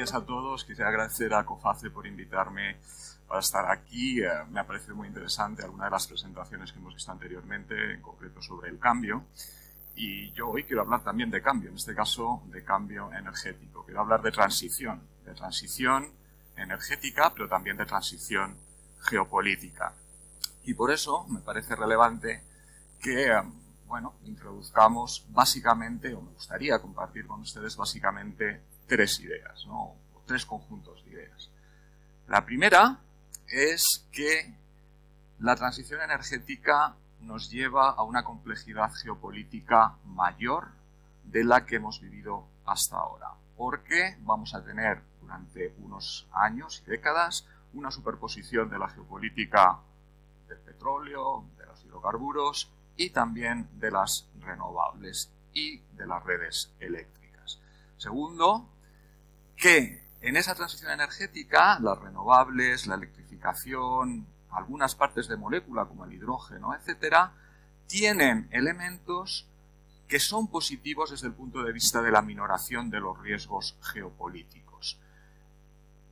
tardes a todos. Quisiera agradecer a COFACE por invitarme para estar aquí. Me ha parecido muy interesante alguna de las presentaciones que hemos visto anteriormente, en concreto sobre el cambio. Y yo hoy quiero hablar también de cambio, en este caso de cambio energético. Quiero hablar de transición energética, pero también de transición geopolítica. Y por eso me parece relevante que, introduzcamos básicamente, o me gustaría compartir con ustedes básicamente tres ideas, ¿no? O tres conjuntos de ideas. La primera es que la transición energética nos lleva a una complejidad geopolítica mayor de la que hemos vivido hasta ahora, porque vamos a tener durante unos años y décadas una superposición de la geopolítica del petróleo, de los hidrocarburos y también de las renovables y de las redes eléctricas. Segundo, que en esa transición energética las renovables, la electrificación, algunas partes de molécula como el hidrógeno, etcétera, tienen elementos que son positivos desde el punto de vista de la minoración de los riesgos geopolíticos,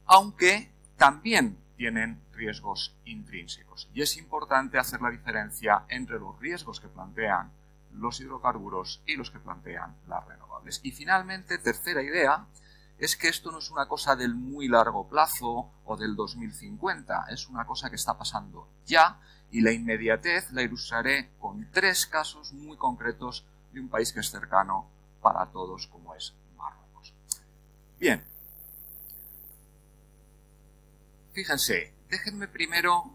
aunque también tienen riesgos intrínsecos. Y es importante hacer la diferencia entre los riesgos que plantean los hidrocarburos y los que plantean las renovables. Y finalmente, tercera idea, es que esto no es una cosa del muy largo plazo o del 2050, es una cosa que está pasando ya, y la inmediatez la ilustraré con tres casos muy concretos de un país que es cercano para todos, como es Marruecos. Bien, fíjense, déjenme primero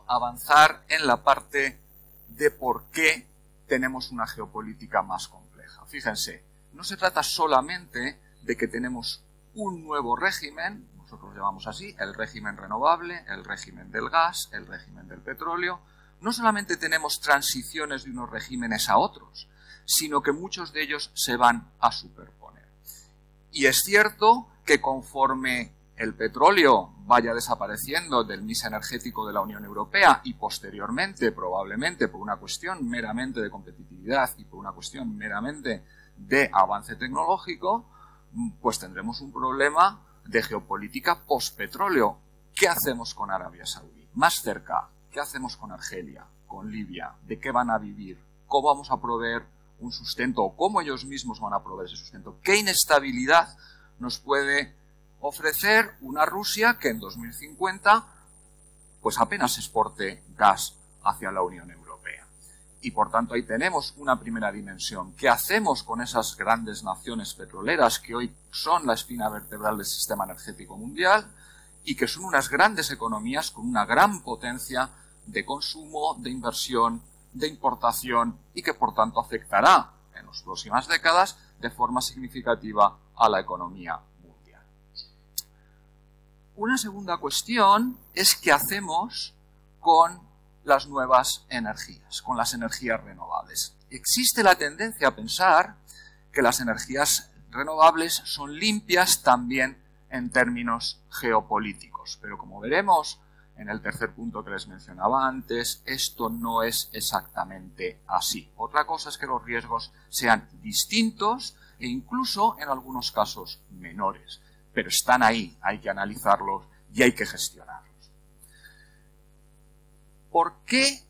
avanzar en la parte de por qué tenemos una geopolítica más compleja. Fíjense, no se trata solamente de que tenemos un nuevo régimen, nosotros lo llamamos así, el régimen renovable, el régimen del gas, el régimen del petróleo. No solamente tenemos transiciones de unos regímenes a otros, sino que muchos de ellos se van a superponer. Y es cierto que conforme el petróleo vaya desapareciendo del mix energético de la Unión Europea y posteriormente, probablemente por una cuestión meramente de competitividad y por una cuestión meramente de avance tecnológico, pues tendremos un problema de geopolítica post-petróleo. ¿Qué hacemos con Arabia Saudí? Más cerca, ¿qué hacemos con Argelia, con Libia? ¿De qué van a vivir? ¿Cómo vamos a proveer un sustento? ¿O cómo ellos mismos van a proveer ese sustento? ¿Qué inestabilidad nos puede ofrecer una Rusia que en 2050 pues apenas exporte gas hacia la Unión Europea? Y por tanto ahí tenemos una primera dimensión. ¿Qué hacemos con esas grandes naciones petroleras que hoy son la espina vertebral del sistema energético mundial y que son unas grandes economías con una gran potencia de consumo, de inversión, de importación y que por tanto afectará en las próximas décadas de forma significativa a la economía mundial? Una segunda cuestión es qué hacemos con las nuevas energías, con las energías renovables. Existe la tendencia a pensar que las energías renovables son limpias también en términos geopolíticos, pero como veremos en el tercer punto que les mencionaba antes, esto no es exactamente así. Otra cosa es que los riesgos sean distintos e incluso en algunos casos menores, pero están ahí, hay que analizarlos y hay que gestionarlos. ¿Por qué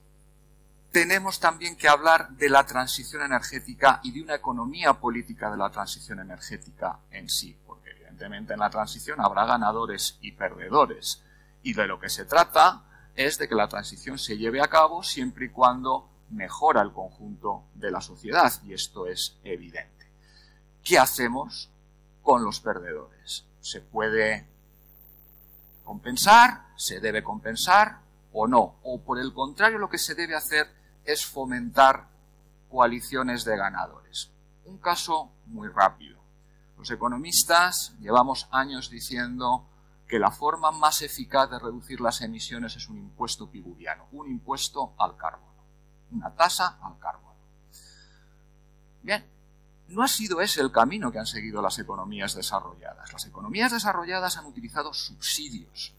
tenemos también que hablar de la transición energética y de una economía política de la transición energética en sí? Porque evidentemente en la transición habrá ganadores y perdedores. Y de lo que se trata es de que la transición se lleve a cabo siempre y cuando mejora el conjunto de la sociedad. Y esto es evidente. ¿Qué hacemos con los perdedores? ¿Se puede compensar? ¿Se debe compensar? ¿O no? O por el contrario, lo que se debe hacer es fomentar coaliciones de ganadores. Un caso muy rápido. Los economistas llevamos años diciendo que la forma más eficaz de reducir las emisiones es un impuesto piguriano, un impuesto al carbono, una tasa al carbono. Bien, no ha sido ese el camino que han seguido las economías desarrolladas. Las economías desarrolladas han utilizado subsidios,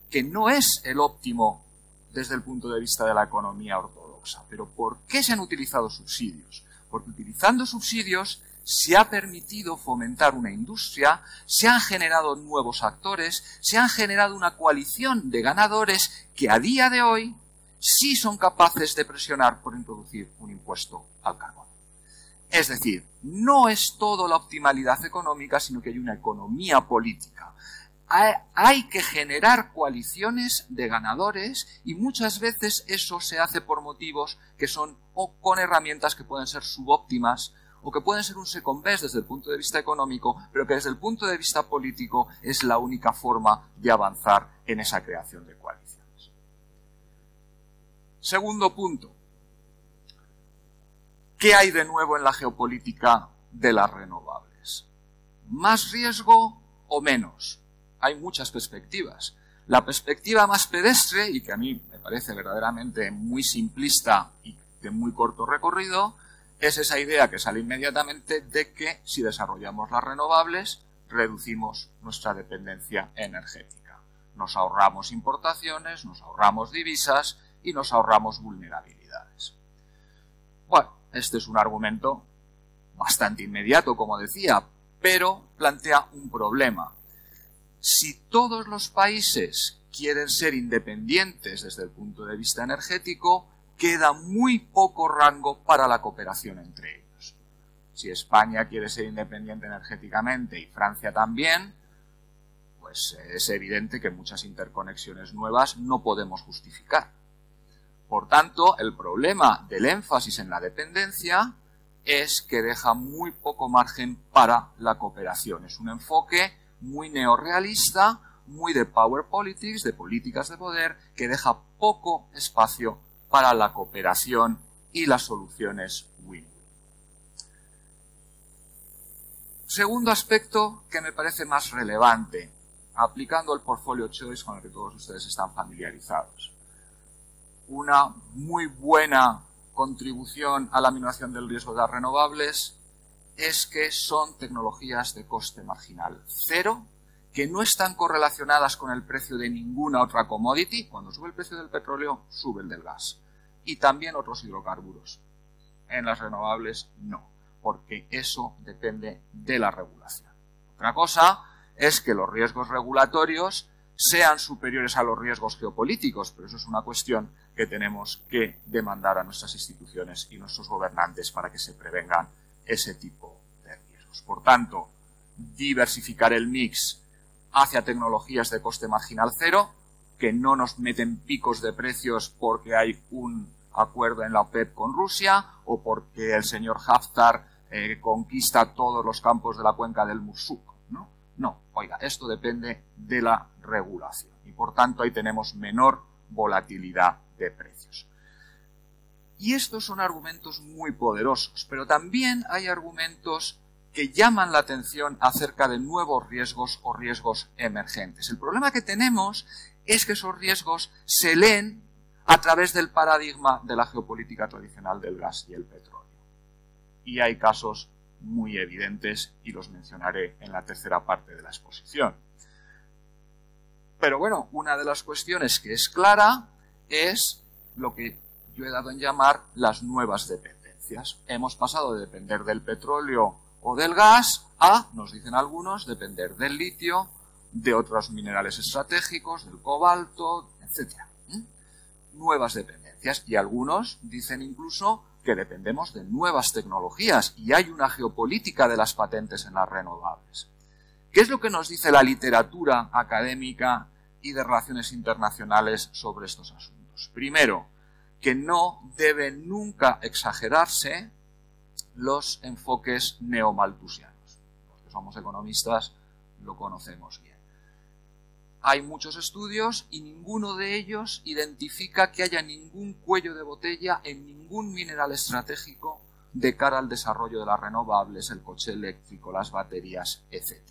que no es el óptimo desde el punto de vista de la economía ortodoxa. ¿Pero por qué se han utilizado subsidios? Porque utilizando subsidios se ha permitido fomentar una industria, se han generado nuevos actores, se han generado una coalición de ganadores que a día de hoy sí son capaces de presionar por introducir un impuesto al carbono. Es decir, no es todo la optimalidad económica, sino que hay una economía política. Hay que generar coaliciones de ganadores y muchas veces eso se hace por motivos que son o con herramientas que pueden ser subóptimas o que pueden ser un second best desde el punto de vista económico, pero que desde el punto de vista político es la única forma de avanzar en esa creación de coaliciones. Segundo punto. ¿Qué hay de nuevo en la geopolítica de las renovables? ¿Más riesgo o menos? Hay muchas perspectivas. La perspectiva más pedestre, y que a mí me parece verdaderamente muy simplista y de muy corto recorrido, es esa idea que sale inmediatamente de que si desarrollamos las renovables, reducimos nuestra dependencia energética. Nos ahorramos importaciones, nos ahorramos divisas y nos ahorramos vulnerabilidades. Bueno, este es un argumento bastante inmediato, como decía, pero plantea un problema. Si todos los países quieren ser independientes desde el punto de vista energético, queda muy poco rango para la cooperación entre ellos. Si España quiere ser independiente energéticamente y Francia también, pues es evidente que muchas interconexiones nuevas no podemos justificar. Por tanto, el problema del énfasis en la dependencia es que deja muy poco margen para la cooperación. Es un enfoque muy neorrealista, muy de power politics, de políticas de poder, que deja poco espacio para la cooperación y las soluciones win-win. Segundo aspecto que me parece más relevante, aplicando el portfolio choice con el que todos ustedes están familiarizados. Una muy buena contribución a la minoración del riesgo de las renovables es que son tecnologías de coste marginal cero, que no están correlacionadas con el precio de ninguna otra commodity. Cuando sube el precio del petróleo, sube el del gas. Y también otros hidrocarburos. En las renovables, no, porque eso depende de la regulación. Otra cosa es que los riesgos regulatorios sean superiores a los riesgos geopolíticos, pero eso es una cuestión que tenemos que demandar a nuestras instituciones y nuestros gobernantes para que se prevengan ese tipo de riesgos. Por tanto, diversificar el mix hacia tecnologías de coste marginal cero, que no nos meten picos de precios porque hay un acuerdo en la OPEP con Rusia o porque el señor Haftar conquista todos los campos de la cuenca del Mursuk, ¿no? No, oiga, esto depende de la regulación y por tanto ahí tenemos menor volatilidad de precios. Y estos son argumentos muy poderosos, pero también hay argumentos que llaman la atención acerca de nuevos riesgos o riesgos emergentes. El problema que tenemos es que esos riesgos se leen a través del paradigma de la geopolítica tradicional del gas y el petróleo. Y hay casos muy evidentes y los mencionaré en la tercera parte de la exposición. Pero bueno, una de las cuestiones que es clara es lo que yo he dado en llamar las nuevas dependencias. Hemos pasado de depender del petróleo o del gas a, nos dicen algunos, depender del litio, de otros minerales estratégicos, del cobalto, etc. Nuevas dependencias. Y algunos dicen incluso que dependemos de nuevas tecnologías y hay una geopolítica de las patentes en las renovables. ¿Qué es lo que nos dice la literatura académica y de relaciones internacionales sobre estos asuntos? Primero, que no deben nunca exagerarse los enfoques neomalthusianos. Los que somos economistas lo conocemos bien. Hay muchos estudios y ninguno de ellos identifica que haya ningún cuello de botella en ningún mineral estratégico de cara al desarrollo de las renovables, el coche eléctrico, las baterías, etc.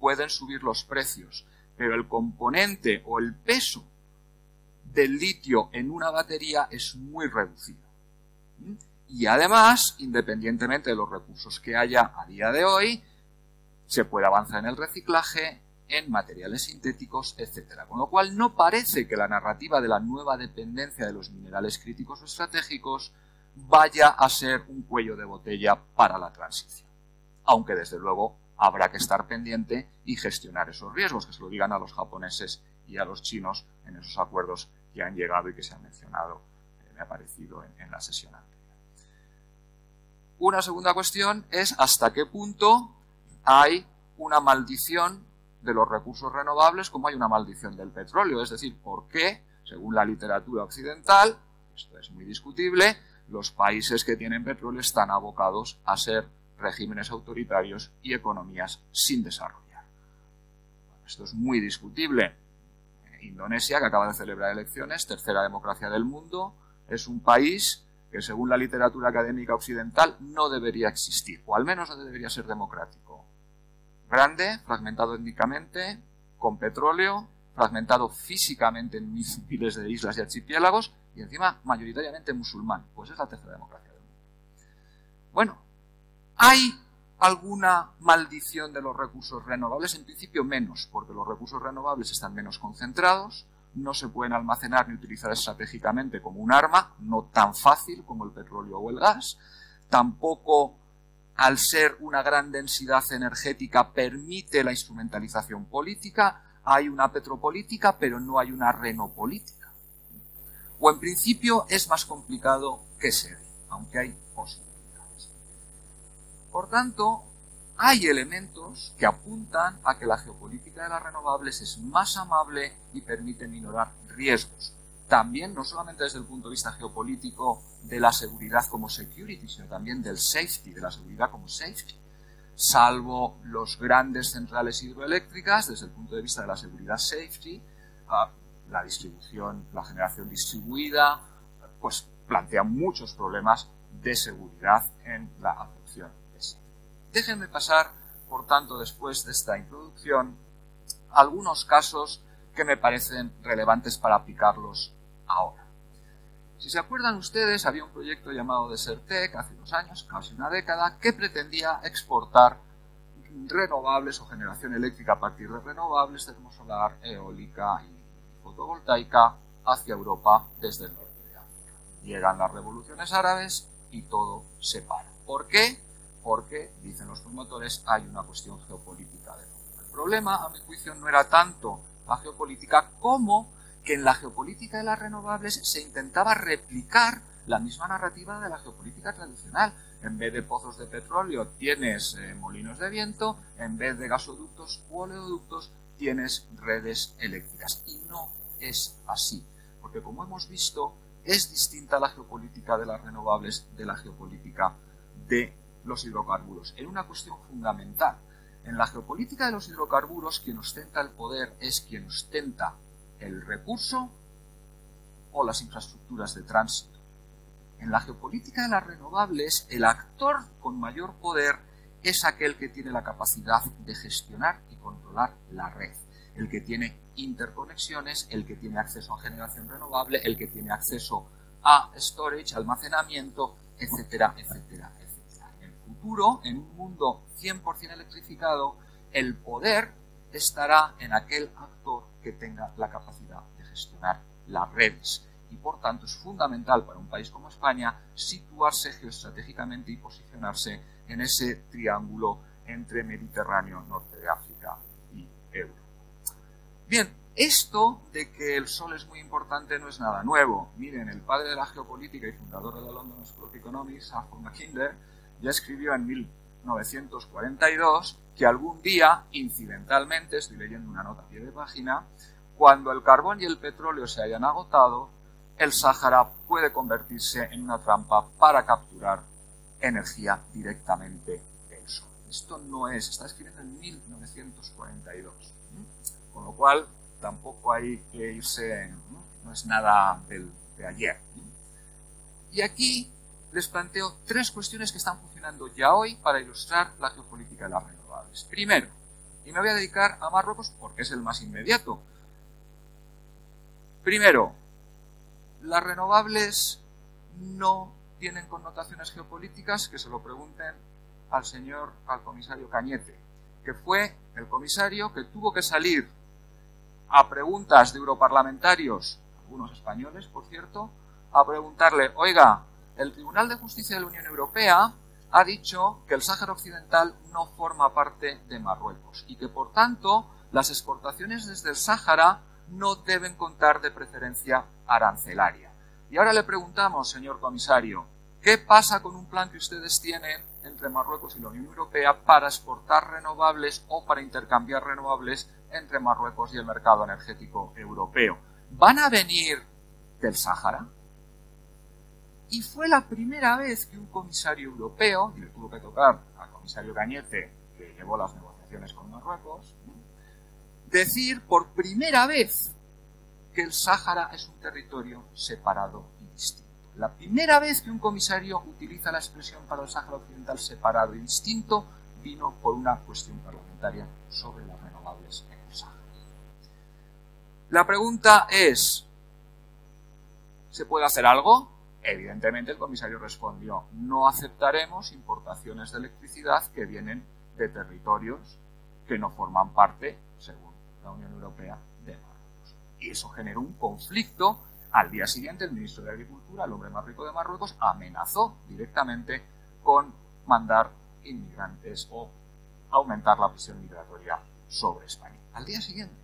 Pueden subir los precios, pero el componente o el peso del litio en una batería es muy reducido. Y además, independientemente de los recursos que haya a día de hoy, se puede avanzar en el reciclaje, en materiales sintéticos, etc. Con lo cual no parece que la narrativa de la nueva dependencia de los minerales críticos o estratégicos vaya a ser un cuello de botella para la transición. aunque desde luego habrá que estar pendiente y gestionar esos riesgos, que se lo digan a los japoneses y a los chinos en esos acuerdos que han llegado y que se han mencionado, me ha parecido en la sesión anterior. Una segunda cuestión es hasta qué punto hay una maldición de los recursos renovables como hay una maldición del petróleo, es decir, por qué, según la literatura occidental, esto es muy discutible, los países que tienen petróleo están abocados a ser regímenes autoritarios y economías sin desarrollar. Bueno, esto es muy discutible. Indonesia, que acaba de celebrar elecciones, tercera democracia del mundo, es un país que según la literatura académica occidental no debería existir, o al menos no debería ser democrático. Grande, fragmentado étnicamente, con petróleo, fragmentado físicamente en miles de islas y archipiélagos, y encima mayoritariamente musulmán. Pues es la tercera democracia del mundo. Bueno, ¿hay alguna maldición de los recursos renovables? En principio menos, porque los recursos renovables están menos concentrados, no se pueden almacenar ni utilizar estratégicamente como un arma, no tan fácil como el petróleo o el gas. Tampoco, al ser una gran densidad energética, permite la instrumentalización política. Hay una petropolítica, pero no hay una renopolítica. O en principio es más complicado que se ve, aunque hay posibilidades. Por tanto, hay elementos que apuntan a que la geopolítica de las renovables es más amable y permite minorar riesgos. También, no solamente desde el punto de vista geopolítico de la seguridad como security, sino también del safety, de la seguridad como safety. Salvo los grandes centrales hidroeléctricas, desde el punto de vista de la seguridad safety, la distribución, la generación distribuida, pues plantea muchos problemas de seguridad en la adopción. Déjenme pasar, por tanto, después de esta introducción, algunos casos que me parecen relevantes para aplicarlos ahora. Si se acuerdan ustedes, había un proyecto llamado Desertec hace unos años, casi una década, que pretendía exportar renovables o generación eléctrica a partir de renovables, termosolar, eólica y fotovoltaica hacia Europa desde el norte de África. Llegan las revoluciones árabes y todo se para. ¿Por qué? Porque, dicen los promotores, hay una cuestión geopolítica de fondo. El problema, a mi juicio, no era tanto la geopolítica como que en la geopolítica de las renovables se intentaba replicar la misma narrativa de la geopolítica tradicional. En vez de pozos de petróleo tienes molinos de viento, en vez de gasoductos u oleoductos tienes redes eléctricas. Y no es así, porque como hemos visto, es distinta la geopolítica de las renovables de la geopolítica de los hidrocarburos, en una cuestión fundamental. En la geopolítica de los hidrocarburos, quien ostenta el poder es quien ostenta el recurso o las infraestructuras de tránsito. En la geopolítica de las renovables, el actor con mayor poder es aquel que tiene la capacidad de gestionar y controlar la red, el que tiene interconexiones, el que tiene acceso a generación renovable, el que tiene acceso a storage, almacenamiento, etcétera, etcétera, etcétera. Futuro, en un mundo 100% electrificado, el poder estará en aquel actor que tenga la capacidad de gestionar las redes. Y por tanto es fundamental para un país como España situarse geoestratégicamente y posicionarse en ese triángulo entre Mediterráneo, norte de África y Europa. Bien, esto de que el sol es muy importante no es nada nuevo. Miren, el padre de la geopolítica y fundador de la London School of Economics, Arthur Mackinder, ya escribió en 1942 que algún día, incidentalmente, estoy leyendo una nota a pie de página, cuando el carbón y el petróleo se hayan agotado, el Sáhara puede convertirse en una trampa para capturar energía directamente del sol. Esto no es, está escribiendo en 1942, con lo cual tampoco hay que irse, no es nada de ayer. Y aquí les planteo tres cuestiones que están funcionando ya hoy para ilustrar la geopolítica de las renovables. Primero, y me voy a dedicar a Marruecos porque es el más inmediato. Primero, las renovables no tienen connotaciones geopolíticas, que se lo pregunten al comisario Cañete, que fue el comisario que tuvo que salir a preguntas de europarlamentarios, algunos españoles, por cierto, a preguntarle, oiga, el Tribunal de Justicia de la Unión Europea ha dicho que el Sáhara Occidental no forma parte de Marruecos y que, por tanto, las exportaciones desde el Sáhara no deben contar de preferencia arancelaria. Y ahora le preguntamos, señor comisario, ¿qué pasa con un plan que ustedes tienen entre Marruecos y la Unión Europea para exportar renovables o para intercambiar renovables entre Marruecos y el mercado energético europeo? ¿Van a venir del Sáhara? Y fue la primera vez que un comisario europeo, y le tuvo que tocar al comisario Cañete, que llevó las negociaciones con Marruecos, decir por primera vez que el Sáhara es un territorio separado y distinto. La primera vez que un comisario utiliza la expresión para el Sáhara Occidental separado y distinto vino por una cuestión parlamentaria sobre las renovables en el Sáhara. La pregunta es, ¿se puede hacer algo? Evidentemente el comisario respondió, no aceptaremos importaciones de electricidad que vienen de territorios que no forman parte, según la Unión Europea, de Marruecos. Y eso generó un conflicto. Al día siguiente el ministro de Agricultura, el hombre más rico de Marruecos, amenazó directamente con mandar inmigrantes o aumentar la presión migratoria sobre España. Al día siguiente.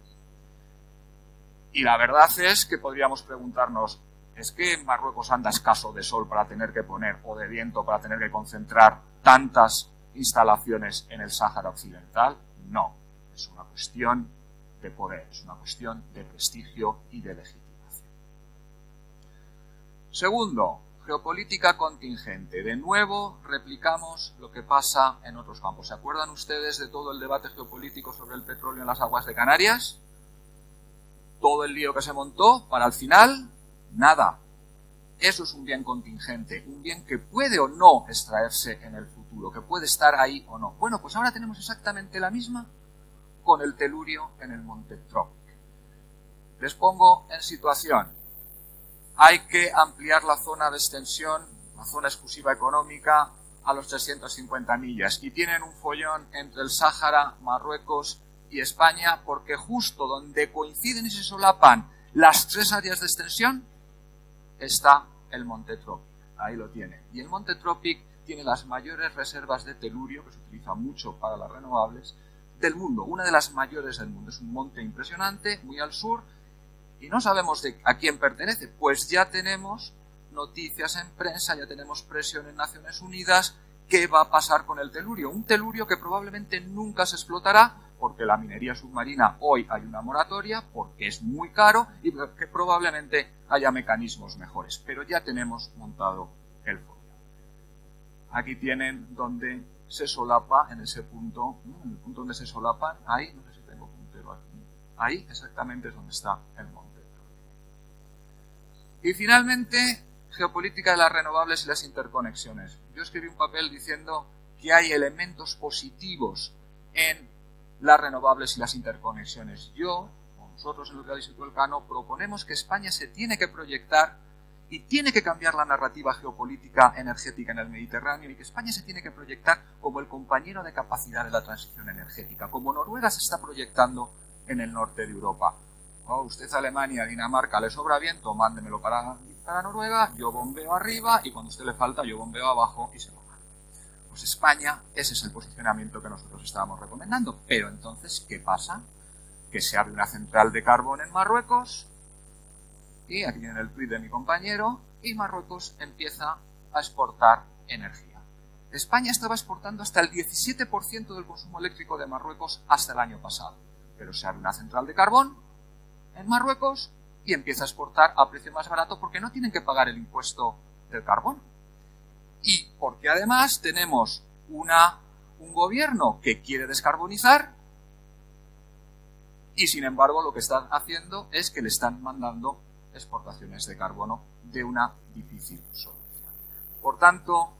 Y la verdad es que podríamos preguntarnos, ¿es que Marruecos anda escaso de sol para tener que poner, o de viento para tener que concentrar tantas instalaciones en el Sáhara Occidental? No, es una cuestión de poder, es una cuestión de prestigio y de legitimación. Segundo, geopolítica contingente. De nuevo replicamos lo que pasa en otros campos. ¿Se acuerdan ustedes de todo el debate geopolítico sobre el petróleo en las aguas de Canarias? Todo el lío que se montó para al final, nada. Eso es un bien contingente, un bien que puede o no extraerse en el futuro, que puede estar ahí o no. Bueno, pues ahora tenemos exactamente la misma con el telurio en el Monte Tropic. Les pongo en situación. Hay que ampliar la zona de extensión, la zona exclusiva económica, a los 350 millas. Y tienen un follón entre el Sáhara, Marruecos y España, porque justo donde coinciden y se solapan las tres áreas de extensión, está el Monte Tropic. Ahí lo tienen. Y el Monte Tropic tiene las mayores reservas de telurio, que se utiliza mucho para las renovables, del mundo. Una de las mayores del mundo. Es un monte impresionante, muy al sur, y no sabemos a quién pertenece. Pues ya tenemos noticias en prensa, ya tenemos presión en Naciones Unidas. ¿Qué va a pasar con el telurio? Un telurio que probablemente nunca se explotará, porque la minería submarina hoy hay una moratoria, porque es muy caro y que probablemente haya mecanismos mejores. Pero ya tenemos montado el follón. Aquí tienen donde se solapa, en ese punto, en el punto donde se solapan, ahí, no sé si tengo puntero aquí, ahí exactamente es donde está el monte. Y finalmente, geopolítica de las renovables y las interconexiones. Yo escribí un papel diciendo que hay elementos positivos en las renovables y las interconexiones. Yo, o nosotros en el Real Instituto Elcano, proponemos que España se tiene que proyectar y tiene que cambiar la narrativa geopolítica energética en el Mediterráneo, y que España se tiene que proyectar como el compañero de capacidad de la transición energética, como Noruega se está proyectando en el norte de Europa. Oh, usted a Alemania, Dinamarca, le sobra viento, mándemelo para Noruega, yo bombeo arriba, y cuando a usted le falta yo bombeo abajo y se lo mando. Pues España, ese es el posicionamiento que nosotros estábamos recomendando. Pero entonces, ¿qué pasa? Que se abre una central de carbón en Marruecos, y aquí viene el tuit de mi compañero, y Marruecos empieza a exportar energía. España estaba exportando hasta el 17% del consumo eléctrico de Marruecos hasta el año pasado. Pero se abre una central de carbón en Marruecos y empieza a exportar a precio más barato porque no tienen que pagar el impuesto del carbón. Y porque además tenemos un gobierno que quiere descarbonizar y sin embargo lo que están haciendo es que le están mandando exportaciones de carbono de una difícil solución. Por tanto,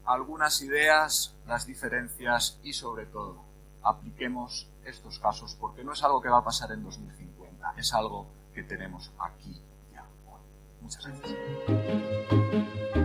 algunas ideas, las diferencias y sobre todo apliquemos estos casos porque no es algo que va a pasar en 2050, es algo que tenemos aquí ya hoy. Muchas gracias.